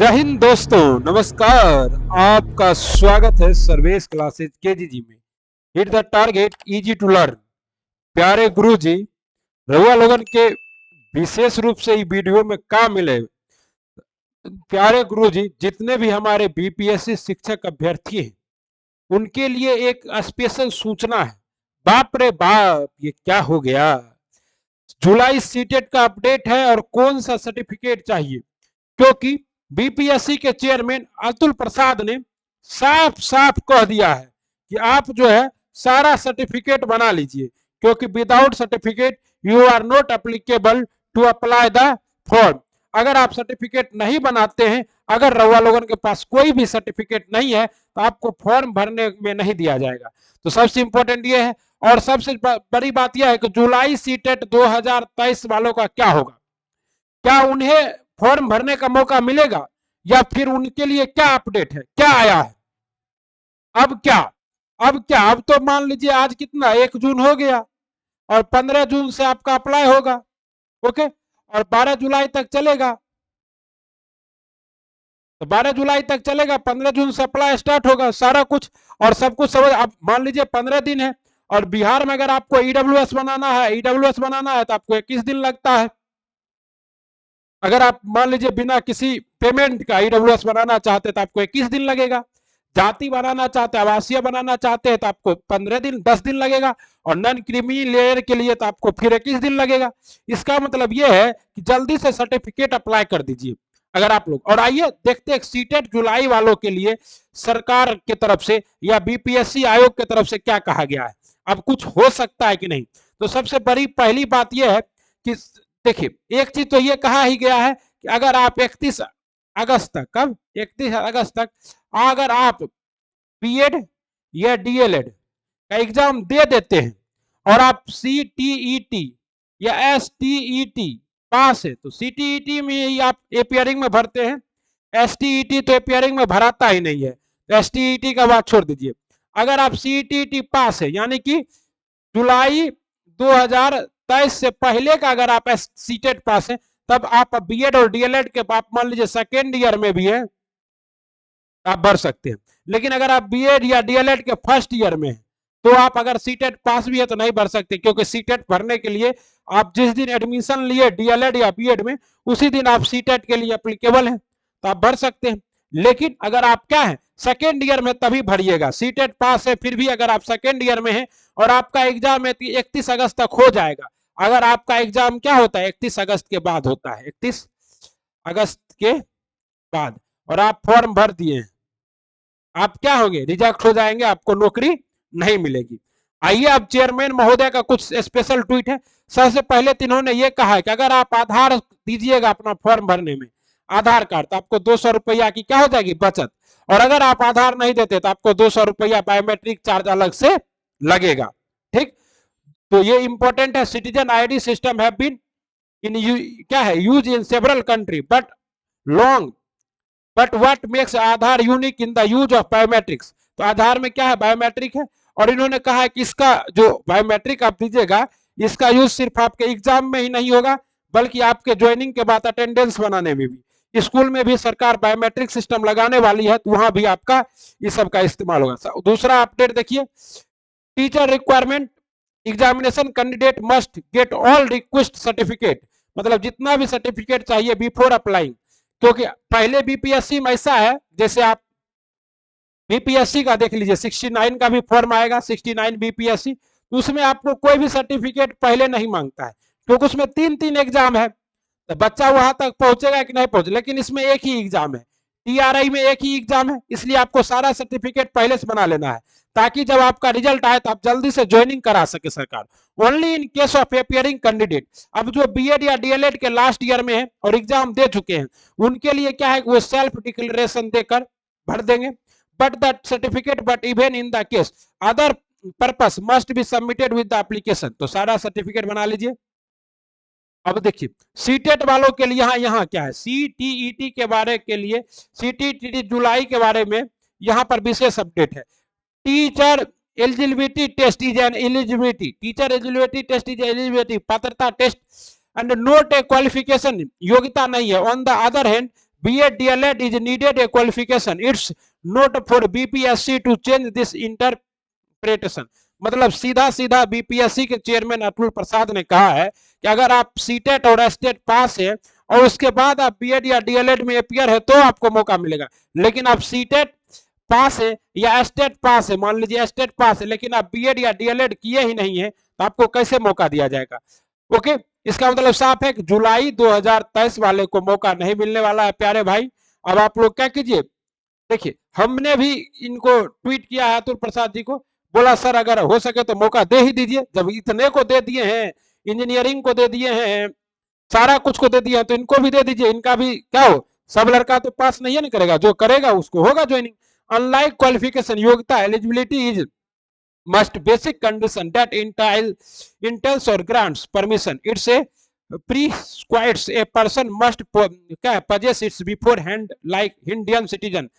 जय हिंद दोस्तों, नमस्कार। आपका स्वागत है सर्वेश क्लासेज केजीजी में। Hit the target, easy to learn. प्यारे गुरुजी, रउआ लोगन के विशेष रूप से ई वीडियो में का मिले। प्यारे गुरुजी, जितने भी हमारे बीपीएससी शिक्षक अभ्यर्थी हैं उनके लिए एक स्पेशल सूचना है। बाप रे बाप, ये क्या हो गया। जुलाई सीटेट का अपडेट है और कौन सा सर्टिफिकेट चाहिए, क्योंकि बीपीएससी के चेयरमैन अतुल प्रसाद ने साफ साफ कह दिया है कि आप जो है सारा सर्टिफिकेट बना लीजिए, क्योंकि without certificate you are not applicable to apply the form. अगर आप सर्टिफिकेट नहीं बनाते हैं, अगर रउआ लोगन के पास कोई भी सर्टिफिकेट नहीं है, तो आपको फॉर्म भरने में नहीं दिया जाएगा। तो सबसे इंपॉर्टेंट ये है, और सबसे बड़ी बात यह है कि जुलाई सीटेट 2023 वालों का क्या होगा। क्या उन्हें फॉर्म भरने का मौका मिलेगा, या फिर उनके लिए क्या अपडेट है, क्या आया है। अब क्या, अब तो मान लीजिए आज कितना 1 जून हो गया और 15 जून से आपका अप्लाई होगा, ओके, और 12 जुलाई तक चलेगा। तो 12 जुलाई तक चलेगा, 15 जून से अप्लाई स्टार्ट होगा, सारा कुछ और सब कुछ समझ। अब मान लीजिए 15 दिन है, और बिहार में अगर आपको ईडब्ल्यूएस बनाना है तो आपको 21 दिन लगता है। अगर आप मान लीजिए बिना किसी पेमेंट का ईडब्ल्यूएस बनाना चाहते हैं तो आपको 21 दिन लगेगा। जाति बनाना चाहते हैं, आवासीय बनाना चाहते हैं तो आपको 15 दिन 10 दिन लगेगा, और नॉन क्रीमी लेयर के लिए तो आपको फिर 21 दिन लगेगा। इसका मतलब यह है कि जल्दी से सर्टिफिकेट अप्लाई कर दीजिए अगर आप लोग। और आइए देखते हैं सीटेट जुलाई वालों के लिए सरकार की तरफ से या बीपीएससी आयोग की तरफ से क्या कहा गया है, अब कुछ हो सकता है कि नहीं। तो सबसे बड़ी पहली बात यह है कि देखिए, एक चीज तो ये कहा ही गया है कि अगर आप 31 अगस्त तक, कब 31 अगस्त तक अगर आप बीएड या डीएलएड का एग्जाम दे देते हैं और आप सीटीईटी या एसटीईटी पास है, तो सीटीईटी में ही आप एपियरिंग में भरते हैं, एसटीईटी तो एपियरिंग में भराता ही नहीं है, तो एसटीईटी का बात छोड़ दीजिए। अगर आप सीटीईटी पास है, यानी कि जुलाई 2023 से पहले का अगर आप सीटेट पास है, तब आप बीएड और डीएलएड के आप मान लीजिए सेकेंड ईयर में भी है, आप भर सकते हैं। लेकिन अगर आप बीएड या डीएलएड के फर्स्ट ईयर में है, तो आप अगर सीटेट पास भी है तो नहीं भर सकते, क्योंकि सीटेट भरने के लिए आप जिस दिन एडमिशन लिए डीएलएड या बीएड में, उसी दिन आप सीटेट के लिए एप्लीकेबल हैं, तो आप भर सकते हैं। लेकिन अगर आप क्या है सेकेंड ईयर में, तभी भरिएगा। सीटेट पास है फिर भी अगर आप सेकेंड ईयर में है और आपका एग्जाम 31 अगस्त तक हो जाएगा। अगर आपका एग्जाम क्या होता है 31 अगस्त के बाद होता है, 31 अगस्त के बाद, और आप फॉर्म भर दिए हैं, आप क्या होंगे, रिजेक्ट हो जाएंगे, आपको नौकरी नहीं मिलेगी। आइए अब चेयरमैन महोदय का कुछ स्पेशल ट्वीट है। सबसे पहले तो इन्होंने ये कहा है कि अगर आप आधार दीजिएगा अपना फॉर्म भरने में, आधार कार्ड, तो आपको 200 रुपया की क्या हो जाएगी बचत। और अगर आप आधार नहीं देते तो आपको 200 रुपया बायोमेट्रिक चार्ज अलग से लगेगा। ठीक, तो ये इंपॉर्टेंट है। Citizen ID system have been in क्या है use in several country but long, but what makes Aadhaar unique in the use of biometrics. तो आधार में क्या है, बायोमेट्रिक है। और इन्होंने कहा है कि इसका जो बायोमेट्रिक आप दीजिएगा, इसका यूज सिर्फ आपके एग्जाम में ही नहीं होगा, बल्कि आपके ज्वाइनिंग के बाद अटेंडेंस बनाने में भी, स्कूल में भी सरकार बायोमेट्रिक सिस्टम लगाने वाली है, तो वहां भी आपका इस सब का इस्तेमाल होगा। दूसरा अपडेट देखिए, teacher requirement examination candidate must get all request certificate, मतलब जितना भी सर्टिफिकेट चाहिए बिफोर अप्लाइंग। क्योंकि पहले बीपीएससी में ऐसा है, जैसे आप बीपीएससी का देख लीजिए 69 का भी फॉर्म आएगा, 69 बीपीएससी, तो उसमें आपको कोई भी सर्टिफिकेट पहले नहीं मांगता है, क्योंकि उसमें 3 एग्जाम है, तो बच्चा वहां तक पहुंचेगा कि नहीं पहुंचे। लेकिन इसमें एक ही एग्जाम है, टीआरआई में एक ही एग्जाम है, इसलिए आपको सारा सर्टिफिकेट पहले से बना लेना है, ताकि जब आपका रिजल्ट आए तो आप जल्दी से ज्वाइनिंग करा सके सरकार। Only in case of appearing candidate, अब जो बीएड या डीएलएड के लास्ट ईयर में है और एग्जाम दे चुके हैं, उनके लिए क्या है, वो सेल्फ डिक्लेरेशन देकर भर देंगे। But the certificate but even in the case other purpose must be submitted with the application. तो सारा सर्टिफिकेट बना लीजिए। अब देखिए सीटेट वालों के लिए यहाँ क्या है, सीटीईटी के बारे के लिए, सीटीईटी जुलाई के बारे में यहाँ पर विशेष अपडेट है। Teacher eligibility test is an eligibility, teacher eligibility test is eligibility, पात्रता test and not a qualification, योग्यता नहीं है। On the other hand B.Ed DLED is needed a qualification. It's not for BPSC to change this interpretation. मतलब सीधा सीधा BPSC के chairman Atul Prasad ने कहा है कि अगर आप सीटेट और एस्टेट पास है और उसके बाद आप बीएड या डीएलएड में अपियर है तो आपको मौका मिलेगा, लेकिन आप सीटेट पास है या एस्टेट पास है, मान लीजिए एस्टेट पास है लेकिन आप बीएड या डीएलएड किए ही नहीं है तो आपको कैसे मौका दिया जाएगा। ओके, इसका मतलब साफ है कि जुलाई 2023 वाले को मौका नहीं मिलने वाला है प्यारे भाई। अब आप लोग क्या कीजिए, देखिए हमने भी इनको ट्वीट किया है अतुल प्रसाद जी को, बोला सर अगर हो सके तो मौका दे ही दीजिए, जब इतने को दे दिए हैं, इंजीनियरिंग को दे दिए हैं, सारा कुछ को दे दिया है तो इनको भी दे दीजिए, इनका भी क्या हो, सब लड़का तो पास नहीं है, नहीं करेगा, जो करेगा उसको होगा ज्वाइनिंग। अनलाइक क्वालिफिकेशन योग्यता eligibility is must basic condition that entails or grants permission. It's a prescribes a person must possess its beforehand like Indian citizen.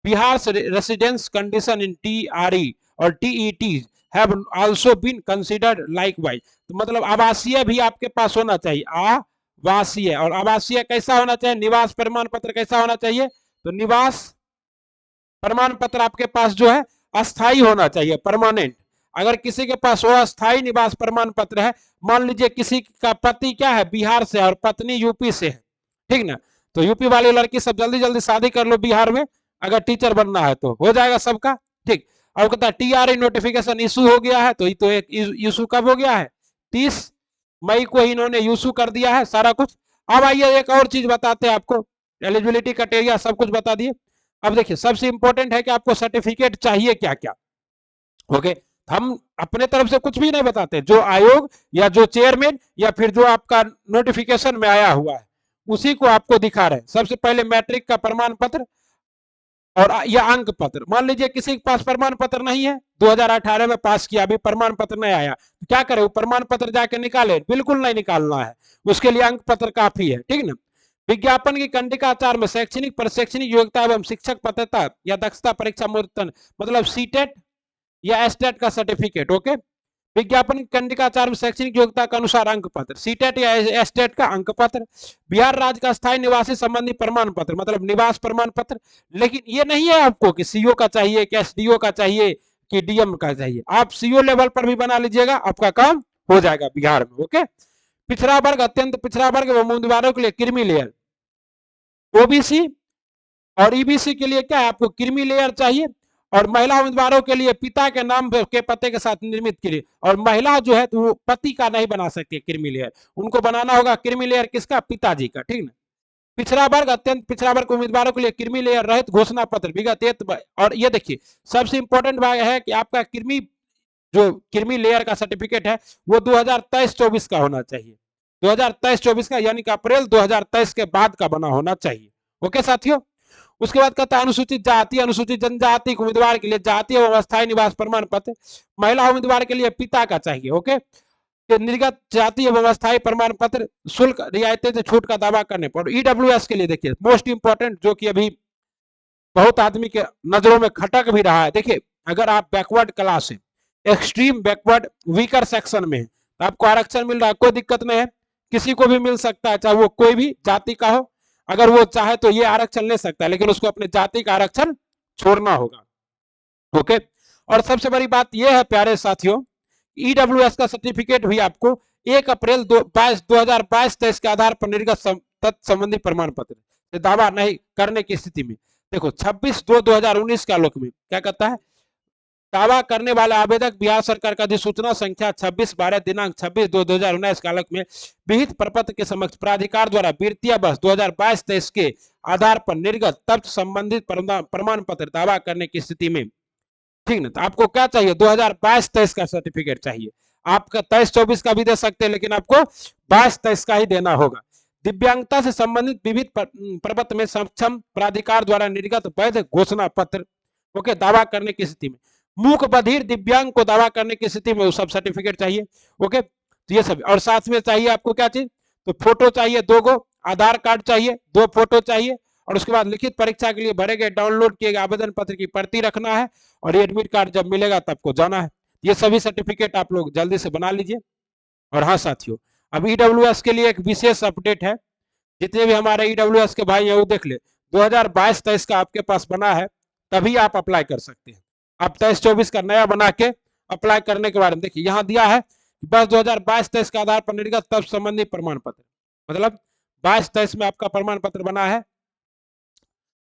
Bihar's residence condition in TRE or TET have also been considered likewise. तो मतलब आवासीय भी आपके पास होना चाहिए, आवासीय, और आवासीय कैसा होना चाहिए, निवास प्रमाण पत्र कैसा होना चाहिए, तो निवास प्रमाण पत्र आपके पास जो है अस्थाई होना चाहिए, परमानेंट। अगर किसी के पास वो अस्थाई निवास प्रमाण पत्र है, मान लीजिए किसी का पति क्या है बिहार से और पत्नी यूपी से है, ठीक ना, तो यूपी वाली लड़की सब जल्दी जल्दी शादी कर लो बिहार में, अगर टीचर बनना है तो हो जाएगा सबका, ठीक। और कहता है टीआरई नोटिफिकेशन इशू हो गया है, तो एक इशू कब हो गया है, 30 मई को इन्होंने इशू कर दिया है सारा कुछ। अब आइए एक और चीज बताते हैं आपको, एलिजिबिलिटी क्राइटेरिया सब कुछ बता दिए। अब देखिए सबसे इंपॉर्टेंट है कि आपको सर्टिफिकेट चाहिए क्या क्या। ओके, हम अपने तरफ से कुछ भी नहीं बताते, जो आयोग या जो चेयरमैन या फिर जो आपका नोटिफिकेशन में आया हुआ है उसी को आपको दिखा रहे हैं। सबसे पहले मैट्रिक का प्रमाण पत्र और या अंक पत्र। मान लीजिए किसी के पास प्रमाण पत्र नहीं है, 2018 में पास किया, अभी प्रमाण पत्र नहीं आया, तो क्या करे, वो प्रमाण पत्र जाके निकाले, बिल्कुल नहीं निकालना है, उसके लिए अंक पत्र काफी है, ठीक ना। विज्ञापन की कंडिका 4 में शैक्षणिक प्रशैक्षणिक योग्यता एवं शिक्षक पात्रता या दक्षता परीक्षा मूल्यांकन, मतलब सीटेट या एस्टेट का सर्टिफिकेट। ओके, विज्ञापन की कंडिका 4 में शैक्षणिक योग्यता के अनुसार अंक पत्र, सीटेट या एस्टेट का अंक पत्र, बिहार राज्य का स्थायी निवासी संबंधी प्रमाण पत्र, मतलब निवास प्रमाण पत्र। लेकिन ये नहीं है आपको कि सीओ का चाहिए कि एसडीओ का चाहिए कि डीएम का चाहिए, आप सीओ लेवल पर भी बना लीजिएगा, आपका काम हो जाएगा बिहार में। ओके, पिछड़ा वर्ग, अत्यंत पिछड़ा वर्ग एवं उम्मीदवारों के लिए क्रीमी लेयर, ओबीसी और ईबीसी के लिए क्या है, आपको क्रीमी लेयर चाहिए, और महिला उम्मीदवारों के लिए पिता के नाम के पते के साथ निर्मित क्रीमी, और महिला जो है तो वो पति का नहीं बना सकती क्रीमी लेयर, उनको बनाना होगा क्रीमी लेयर किसका, पिताजी का, ठीक ना। पिछड़ा वर्ग, अत्यंत पिछड़ा वर्ग उम्मीदवारों के लिए क्रीमी लेयर रहित घोषणा पत्र विगत, और ये देखिए सबसे इंपॉर्टेंट बात है कि आपका क्रीमी जो क्रीमी लेयर का सर्टिफिकेट है वो 2023-24 का होना चाहिए, 2023-24 का, यानी कि अप्रैल 2023 के बाद का बना होना चाहिए। ओके साथियों, उसके बाद कहता है अनुसूचित जाति अनुसूचित जनजाति उम्मीदवार के लिए जाति एवं अस्थायी निवास प्रमाण पत्र, महिला उम्मीदवार के लिए पिता का चाहिए। ओके, निर्गत जाति एवं अस्थायी प्रमाण पत्र, शुल्क रियायतें से छूट का दावा करने पर। ईडब्ल्यूएस के लिए देखिए मोस्ट इंपॉर्टेंट, जो कि अभी बहुत आदमी के नजरों में खटक भी रहा है, देखिए अगर आप बैकवर्ड क्लास है, एक्सट्रीम बैकवर्ड वीकर सेक्शन में है, तो आपको आरक्षण मिल रहा है, कोई दिक्कत नहीं है, किसी को भी मिल सकता है, चाहे वो कोई भी जाति का हो, अगर वो चाहे तो ये आरक्षण ले सकता है, लेकिन उसको अपने जाति का आरक्षण छोड़ना होगा। ओके, और सबसे बड़ी बात यह है प्यारे साथियों, ईडब्ल्यूएस का सर्टिफिकेट भी आपको 1 अप्रैल 2022-23 के आधार पर निर्गत संबंधी प्रमाण पत्र से दावा नहीं करने की स्थिति में, देखो 26/2/2019 के आलोक में क्या कहता है, दावा करने वाला आवेदक बिहार सरकार का अधिसूचना संख्या 26/12 दिनांक 26/2/2019 के आलोक में विहित प्रपत्र के समक्ष प्राधिकार द्वारा वित्तीय वर्ष 2022-23 के आधार पर निर्गत तथ्य संबंधित प्रमाण पत्र दावा करने की स्थिति में, ठीक ना। तो आपको क्या चाहिए, 2022-23 का सर्टिफिकेट चाहिए, आपका 23-24 का भी दे सकते हैं, लेकिन आपको 22-23 का ही देना होगा। दिव्यांगता से संबंधित विविध प्रपत्र में सक्षम प्राधिकार द्वारा निर्गत वैध घोषणा पत्र, ओके, दावा करने की स्थिति में, मूक बधिर दिव्यांग को दावा करने की स्थिति में वो सब सर्टिफिकेट चाहिए। ओके, तो ये सब, और साथ में चाहिए आपको क्या चीज, तो फोटो चाहिए 2 गो, आधार कार्ड चाहिए 2 फोटो चाहिए, और उसके बाद लिखित परीक्षा के लिए भरे गए डाउनलोड किए गए आवेदन पत्र की प्रति रखना है, और एडमिट कार्ड जब मिलेगा तब को जाना है। ये सभी सर्टिफिकेट आप लोग जल्दी से बना लीजिए। और हाँ साथियों, अब ईडब्ल्यूएस के लिए एक विशेष अपडेट है, जितने भी हमारे ईडब्ल्यूएस के भाई है वो देख ले, 2022-23 का आपके पास बना है तभी आप अप्लाई कर सकते हैं। आप 23-24 का नया बना के अप्लाई करने के बारे में देखिए यहाँ दिया है बस 2022-23 का आधार पर निर्गत तब संबंधी प्रमाण पत्र, मतलब 22-23 में आपका प्रमाण पत्र बना है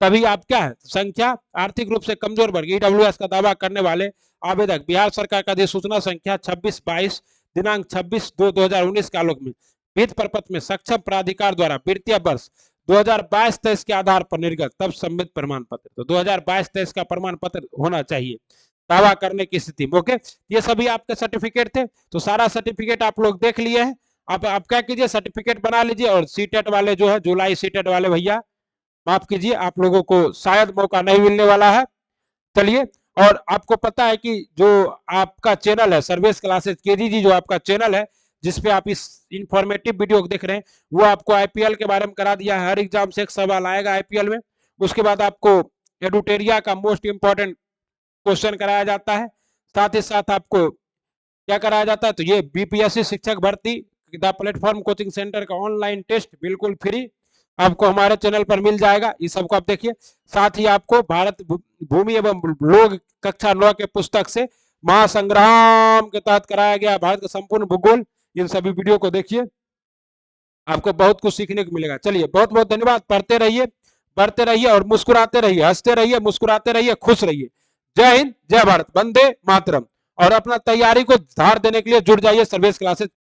तभी आप क्या है संख्या आर्थिक रूप से कमजोर वर्ग ईडब्ल्यूएस का दावा करने वाले आवेदक बिहार सरकार का अधिसूचना संख्या 26/22 दिनांक 26/2/2019 के आलोक में वित्त प्रपत्र में सक्षम प्राधिकार द्वारा वित्तीय वर्ष 2022-23 के आधार पर निर्गत तब संबंधित प्रमाण पत्र, तो 2022-23 का प्रमाण पत्र होना चाहिए दावा करने की स्थिति में। ओके, ये सभी आपके सर्टिफिकेट थे, तो सारा सर्टिफिकेट आप लोग देख लिए हैं। आप क्या कीजिए सर्टिफिकेट बना लीजिए और सीटेट वाले जो है जुलाई सीटेट वाले भैया माफ कीजिए आप लोगों को शायद मौका नहीं मिलने वाला है। चलिए, और आपको पता है कि जो आपका चैनल है सर्वेश क्लासेस केजी जो आपका चैनल है जिसपे आप इस इंफॉर्मेटिव वीडियो देख रहे हैं वो आपको आईपीएल के बारे में करा दिया है। हर एग्जाम से एक सवाल आएगा आईपीएल में, उसके बाद आपको एडुटेरिया का मोस्ट इंपॉर्टेंट क्वेश्चन कराया जाता है, साथ ही साथ आपको क्या कराया जाता है तो ये बीपीएससी शिक्षक भर्ती द प्लेटफॉर्म कोचिंग सेंटर का ऑनलाइन टेस्ट बिल्कुल फ्री आपको हमारे चैनल पर मिल जाएगा, इस सबको आप देखिए। साथ ही आपको भारत भूमि एवं लोक कक्षा 9 के पुस्तक से महासंग्राम के तहत कराया गया भारत का संपूर्ण भूगोल, इन सभी वीडियो को देखिए आपको बहुत कुछ सीखने को मिलेगा। चलिए बहुत बहुत धन्यवाद, पढ़ते रहिए बढ़ते रहिए और मुस्कुराते रहिए, हंसते रहिए मुस्कुराते रहिए, खुश रहिए। जय हिंद जय भारत, वंदे मातरम। और अपना तैयारी को धार देने के लिए जुड़ जाइए सर्वेश क्लासेस।